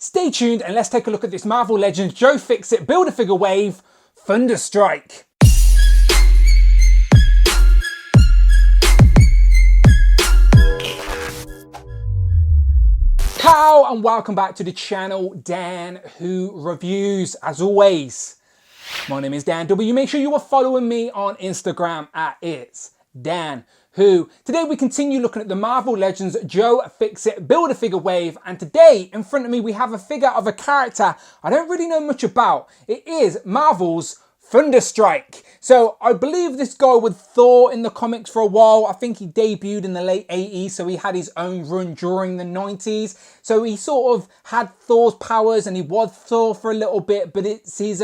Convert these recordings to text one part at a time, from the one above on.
Stay tuned and let's take a look at this Marvel Legends Joe Fixit Build-A-Figure wave, Thunderstrike. Ciao and welcome back to the channel, Dan Who Reviews. As always, my name is Dan W. Make sure you are following me on Instagram at It's Dan Who. Today we continue looking at the Marvel Legends Joe Fixit Build-A-Figure wave, and today in front of me we have a figure of a character I don't really know much about. It is Marvel's Thunderstrike. So I believe this guy with Thor in the comics for a while. I think he debuted in the late 80s, so he had his own run during the 90s. So he sort of had Thor's powers and he was Thor for a little bit, but he's his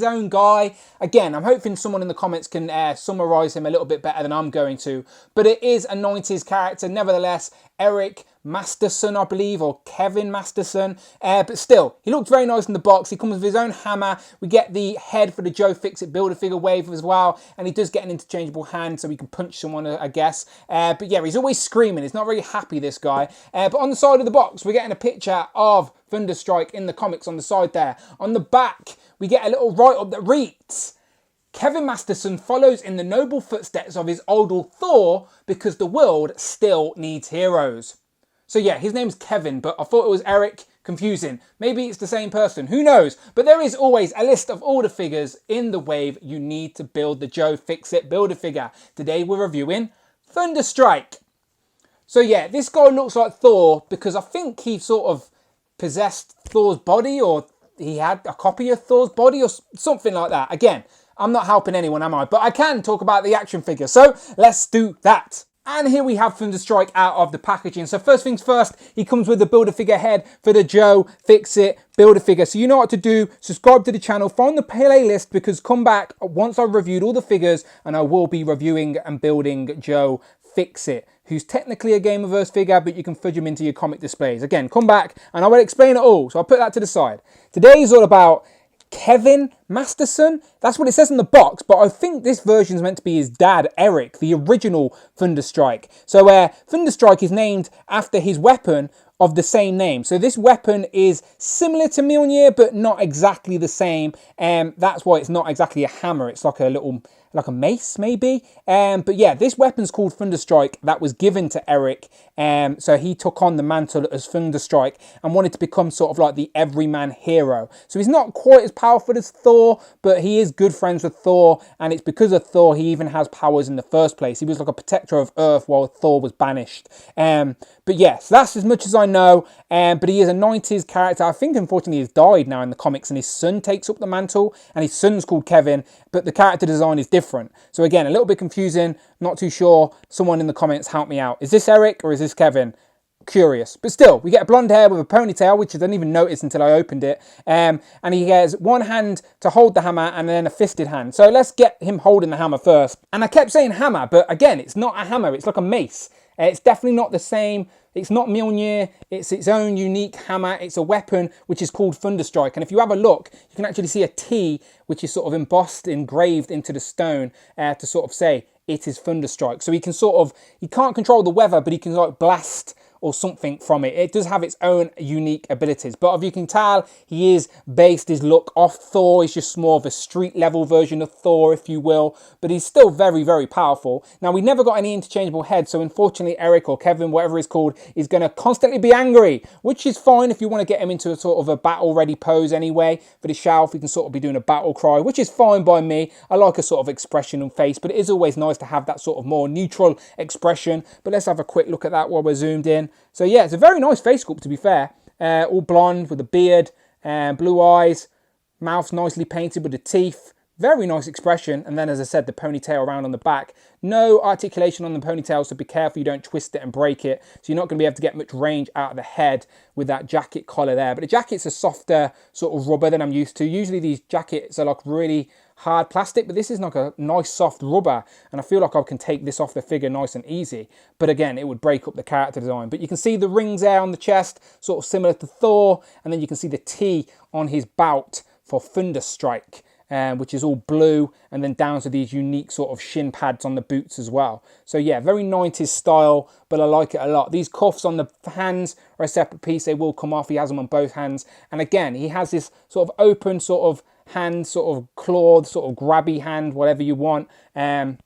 own guy. Again, I'm hoping someone in the comments can summarize him a little bit better than I'm going to. But it is a 90s character, nevertheless. Eric Masterson, I believe, or Kevin Masterson. But still, he looked very nice in the box. He comes with his own hammer. We get the head for the Joe Fixit Build-A-Figure wave as well. And he does get an interchangeable hand, so he can punch someone, I guess. But yeah, he's always screaming. He's not very happy, this guy. But on the side of the box, we're getting a picture of Thunderstrike in the comics on the side there. On the back, we get a little write-up that reads, Kevin Masterson follows in the noble footsteps of his idol Thor because the world still needs heroes. So yeah, his name's Kevin, but I thought it was Eric. Confusing. Maybe it's the same person. Who knows? But there is always a list of all the figures in the wave you need to build the Joe Fixit Build-A-Figure. Today we're reviewing Thunderstrike. So yeah, this guy looks like Thor because I think he sort of possessed Thor's body, or he had a copy of Thor's body or something like that. Again, I'm not helping anyone, am I? But I can talk about the action figure. So let's do that. And here we have Thunderstrike out of the packaging. So first things first, he comes with the Build-A-Figure head for the Joe Fixit Build-A-Figure. So you know what to do. Subscribe to the channel, find the playlist, because come back once I've reviewed all the figures and I will be reviewing and building Joe Fixit, who's technically a Gamerverse figure, but you can fudge him into your comic displays. Again, come back and I will explain it all. So I'll put that to the side. Today is all about Kevin Masterson. That's what it says in the box, but I think this version is meant to be his dad, Eric, the original Thunderstrike. So Thunderstrike is named after his weapon of the same name. So this weapon is similar to Mjolnir, but not exactly the same. That's why it's not exactly a hammer. It's like a mace, maybe. But yeah, this weapon's called Thunderstrike. That was given to Eric. So he took on the mantle as Thunderstrike and wanted to become sort of like the everyman hero. So he's not quite as powerful as Thor, but he is good friends with Thor. And it's because of Thor he even has powers in the first place. He was like a protector of Earth while Thor was banished. But yeah, so that's as much as I know. But he is a 90s character. I think unfortunately he's died now in the comics, and his son takes up the mantle, and his son's called Kevin, but the character design is different. So again, a little bit confusing, not too sure. Someone in the comments help me out. Is this Eric or is this Kevin? Curious. But still, we get blonde hair with a ponytail, which I didn't even notice until I opened it. And he has one hand to hold the hammer and then a fisted hand. So let's get him holding the hammer first. And I kept saying hammer, but again, it's not a hammer. It's like a mace. It's definitely not the same. It's not Mjolnir. It's its own unique hammer. It's a weapon which is called Thunderstrike. And if you have a look, you can actually see a T which is sort of embossed, engraved into the stone to sort of say it is Thunderstrike. So he can't control the weather, but he can like blast or something from it. It does have its own unique abilities. But if you can tell, he is based his look off Thor. He's just more of a street level version of Thor, if you will. But he's still very, very powerful. Now, we never got any interchangeable heads. So unfortunately, Eric or Kevin, whatever he's called, is going to constantly be angry, which is fine if you want to get him into a sort of a battle ready pose anyway. For the shelf, he can sort of be doing a battle cry, which is fine by me. I like a sort of expression and face, but it is always nice to have that sort of more neutral expression. But let's have a quick look at that while we're zoomed in. So yeah, it's a very nice face sculpt, to be fair. All blonde with a beard, blue eyes, mouth's nicely painted with the teeth. Very nice expression. And then, as I said, the ponytail around on the back. No articulation on the ponytail, so be careful you don't twist it and break it. So you're not going to be able to get much range out of the head with that jacket collar there. But the jacket's a softer sort of rubber than I'm used to. Usually these jackets are like really hard plastic, but this is like a nice soft rubber, and I feel like I can take this off the figure nice and easy. But again, it would break up the character design. But you can see the rings there on the chest, sort of similar to Thor, and then you can see the T on his belt for Thunderstrike. which is all blue, and then down to these unique sort of shin pads on the boots as well. So yeah, very 90s style, but I like it a lot. These cuffs on the hands are a separate piece. They will come off. He has them on both hands. And again, he has this sort of open sort of hand, sort of clawed, sort of grabby hand, whatever you want. And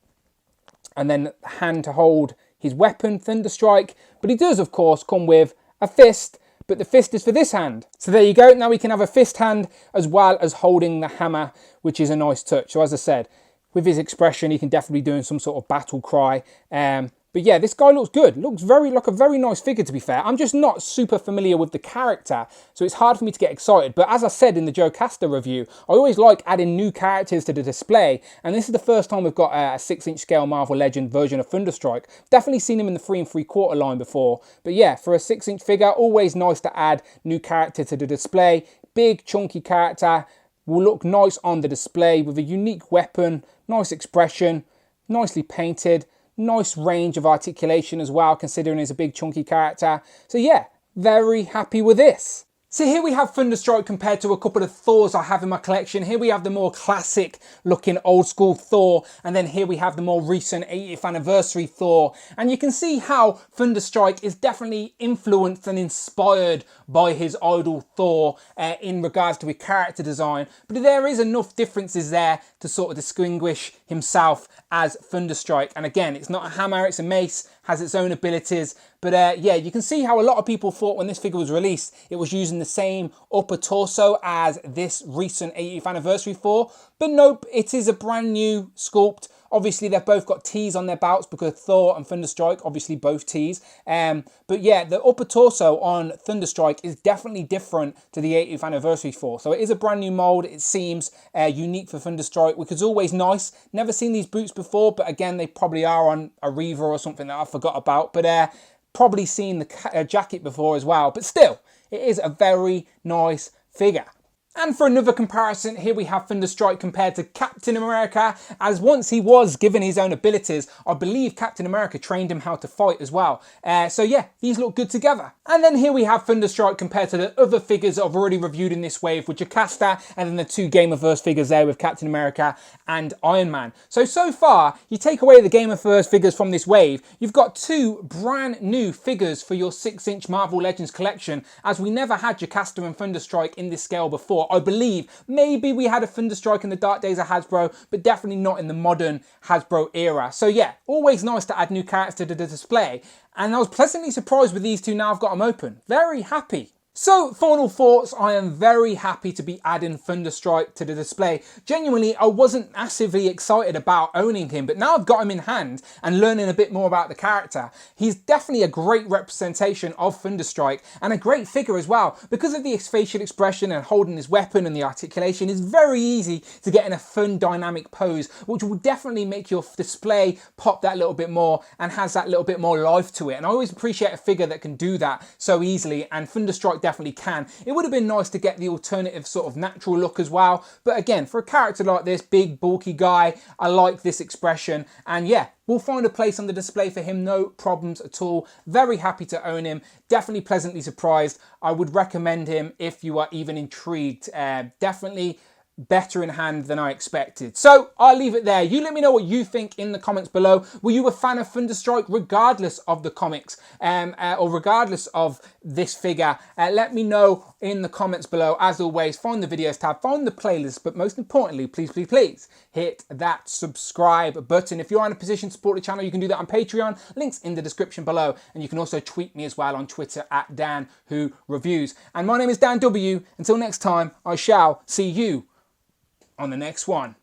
then hand to hold his weapon, Thunderstrike. But he does, of course, come with a fist, but the fist is for this hand. So there you go. Now we can have a fist hand as well as holding the hammer, which is a nice touch. So as I said, with his expression, he can definitely be doing some sort of battle cry. But yeah, this guy looks good. Looks like a very nice figure, to be fair. I'm just not super familiar with the character, so it's hard for me to get excited. But as I said in the Jocaster review, I always like adding new characters to the display. And this is the first time we've got a 6-inch scale Marvel Legend version of Thunderstrike. Definitely seen him in the 3 3/4 line before. But yeah, for a 6-inch figure, always nice to add new character to the display. Big, chunky character. Will look nice on the display with a unique weapon, nice expression, nicely painted. Nice range of articulation as well, considering he's a big chunky character. So yeah, very happy with this. So here we have Thunderstrike compared to a couple of Thors I have in my collection. Here we have the more classic looking old school Thor, and then here we have the more recent 80th anniversary Thor. And you can see how Thunderstrike is definitely influenced and inspired by his idol Thor in regards to his character design. But there is enough differences there to sort of distinguish himself as Thunderstrike. And again, it's not a hammer, it's a mace, has its own abilities. But yeah, you can see how a lot of people thought when this figure was released, it was using the same upper torso as this recent 80th anniversary Thor. But nope, it is a brand new sculpt. Obviously, they've both got T's on their belts because Thor and Thunderstrike, obviously both T's. But yeah, the upper torso on Thunderstrike is definitely different to the 80th anniversary Thor. So it is a brand new mold. It seems unique for Thunderstrike, which is always nice. Never seen these boots before, but again, they probably are on a Reaver or something that I forgot about. But probably seen the jacket before as well. But still, it is a very nice figure. And for another comparison, here we have Thunderstrike compared to Captain America, as once he was given his own abilities, I believe Captain America trained him how to fight as well. So yeah, these look good together. And then here we have Thunderstrike compared to the other figures that I've already reviewed in this wave with Jocaster, and then the 2 Gamerverse figures there with Captain America and Iron Man. So far, you take away the Gamerverse figures from this wave, you've got 2 brand new figures for your 6-inch Marvel Legends collection, as we never had Jocaster and Thunderstrike in this scale before. I believe maybe we had a Thunderstrike in the dark days of Hasbro, but definitely not in the modern Hasbro era. So yeah, always nice to add new characters to the display. And I was pleasantly surprised with these 2 now I've got them open. Very happy. So, final thoughts, I am very happy to be adding Thunderstrike to the display. Genuinely, I wasn't massively excited about owning him, but now I've got him in hand and learning a bit more about the character. He's definitely a great representation of Thunderstrike and a great figure as well. Because of the facial expression and holding his weapon and the articulation, it's very easy to get in a fun dynamic pose, which will definitely make your display pop that little bit more and has that little bit more life to it. And I always appreciate a figure that can do that so easily, and Thunderstrike definitely can. It would have been nice to get the alternative sort of natural look as well, but again, for a character like this, big bulky guy, I like this expression, and yeah, we'll find a place on the display for him, no problems at all. Very happy to own him, definitely pleasantly surprised. I would recommend him if you are even intrigued. Definitely better in hand than I expected. So I'll leave it there. You let me know what you think in the comments below. Were you a fan of Thunderstrike regardless of the comics or regardless of this figure? Let me know in the comments below. As always, find the videos tab, find the playlist, but most importantly, please, please, please hit that subscribe button. If you're in a position to support the channel, you can do that on Patreon. Links in the description below. And you can also tweet me as well on Twitter at DanWhoReviews. And my name is Dan W. Until next time, I shall see you on the next one.